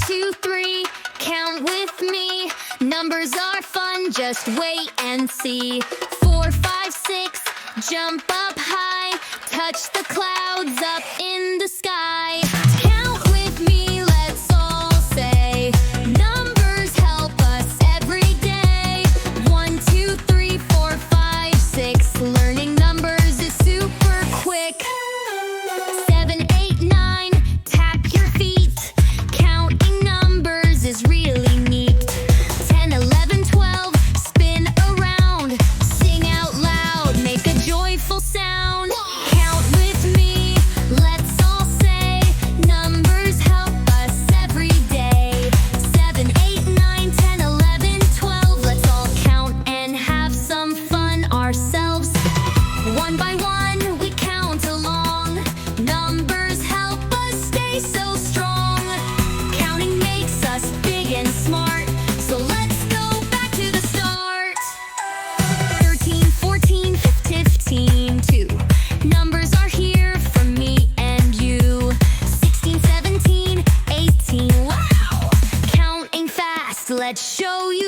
2, 3, count with me. Numbers are fun, just wait and see. 4, 5, 6, jump up high. Touch the clouds up in the sky. Count with me, let's all say. Numbers help us every day. 1, 2, 3, 4, 5, 6. Learning numbers is super quick. 7, 8, 9, tap your feet. Counting numbers is really neat. 10, 11, 12, spin around. Sing out loud, make a joyful sound. Count with me, let's all say. Numbers help us every day. 7, 8, 9, 10, 11, 12. Let's all count and have some fun ourselves. One by one, we count along. Numbers help us stay so strong. Counting makes us big and smart. So let's go back to the start. 13, 14, 15, 2. Numbers are here for me and you. 16, 17, 18. Wow! Counting fast, let's show you